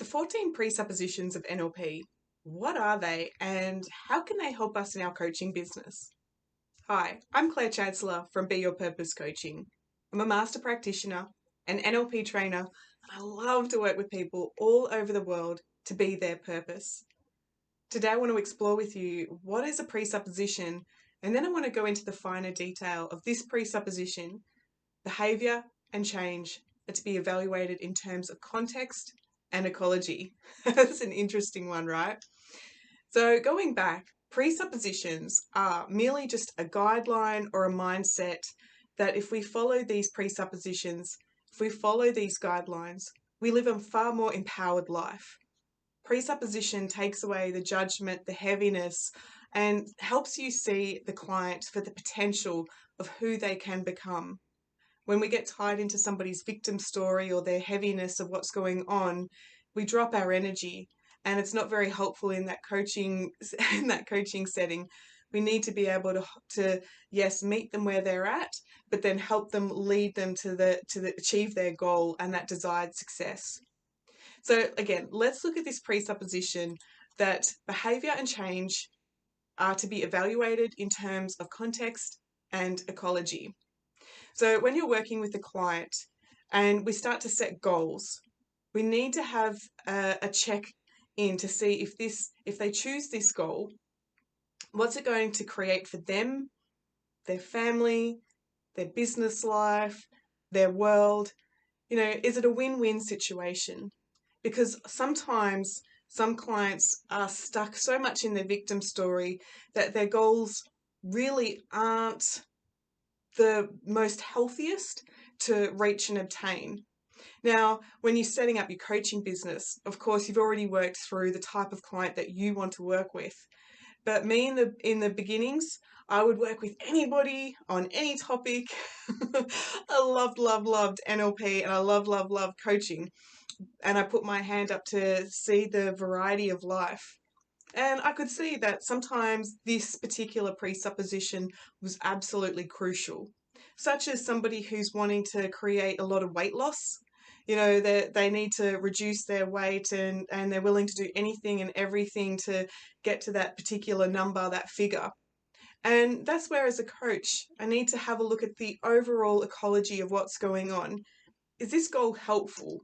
14 presuppositions of NLP. What are they and how can they help us in our coaching business? Hi, I'm Claire Chancellor from Be Your Purpose Coaching. I'm a master practitioner, an NLP trainer, and I love to work with people all over the world to be their purpose. Today I want to explore with you what is a presupposition, and then I want to go into the finer detail of this presupposition, behaviour and change are to be evaluated in terms of context and ecology. That's an interesting one, right? So going back, presuppositions are merely just a guideline or a mindset that if we follow these presuppositions, if we follow these guidelines, we live a far more empowered life. Presupposition takes away the judgment, the heaviness, and helps you see the client for the potential of who they can become. When we get tied into somebody's victim story or their heaviness of what's going on, we drop our energy, and it's not very helpful in that coaching setting. We need to be able to yes, meet them where they're at, but then help them, lead them to achieve their goal and that desired success. So again, let's look at this presupposition that behavior and change are to be evaluated in terms of context and ecology. So when you're working with a client and we start to set goals, we need to have a check in to see if they choose this goal, what's it going to create for them, their family, their business life, their world. Is it a win-win situation? Because sometimes some clients are stuck so much in their victim story that their goals really aren't the most healthiest to reach and obtain. Now, when you're setting up your coaching business, of course, you've already worked through the type of client that you want to work with. But me in the beginnings, I would work with anybody on any topic. I loved NLP, and I love coaching. And I put my hand up to see the variety of life. And I could see that sometimes this particular presupposition was absolutely crucial, such as somebody who's wanting to create a lot of weight loss. They need to reduce their weight, and they're willing to do anything and everything to get to that particular number, that figure. And that's where, as a coach, I need to have a look at the overall ecology of what's going on. Is this goal helpful?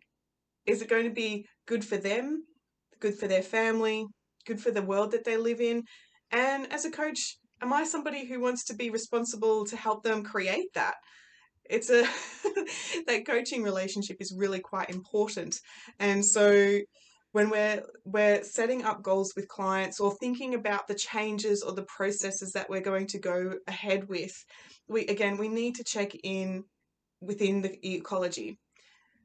Is it going to be good for them, good for their family, good for the world that they live in? And as a coach, am I somebody who wants to be responsible to help them create that? It's that coaching relationship is really quite important. And so when we're setting up goals with clients or thinking about the changes or the processes that we're going to go ahead with, we need to check in within the ecology.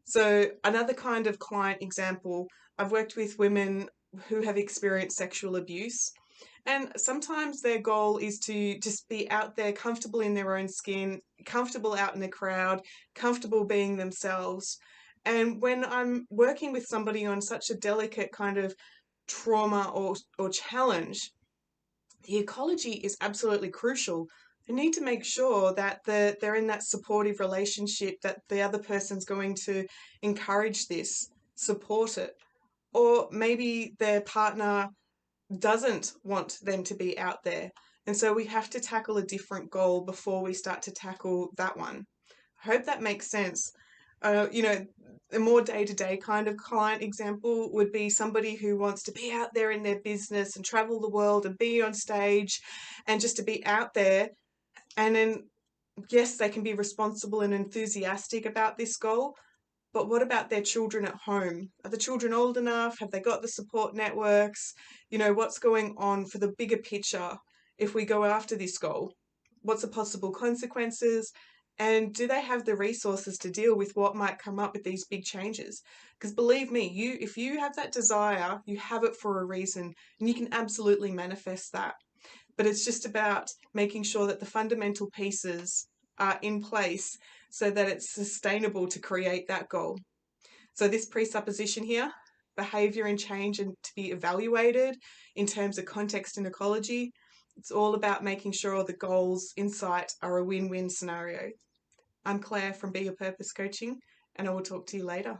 So another kind of client example, I've worked with women who have experienced sexual abuse, and sometimes their goal is to just be out there, comfortable in their own skin, comfortable out in the crowd, comfortable being themselves. And when I'm working with somebody on such a delicate kind of trauma or challenge, the ecology is absolutely crucial. They need to make sure that they're in that supportive relationship, that the other person's going to encourage this, support it. Or maybe their partner doesn't want them to be out there. And so we have to tackle a different goal before we start to tackle that one. I hope that makes sense. A more day-to-day kind of client example would be somebody who wants to be out there in their business and travel the world and be on stage and just to be out there. And then, yes, they can be responsible and enthusiastic about this goal, but what about their children at home? Are the children old enough? Have they got the support networks? What's going on for the bigger picture if we go after this goal? What's the possible consequences? And do they have the resources to deal with what might come up with these big changes? Because believe me, if you have that desire, you have it for a reason, and you can absolutely manifest that. But it's just about making sure that the fundamental pieces are in place so that it's sustainable to create that goal. So this presupposition here, behaviour and change and to be evaluated in terms of context and ecology, it's all about making sure the goals in sight are a win-win scenario. I'm Claire from Be Your Purpose Coaching, and I will talk to you later.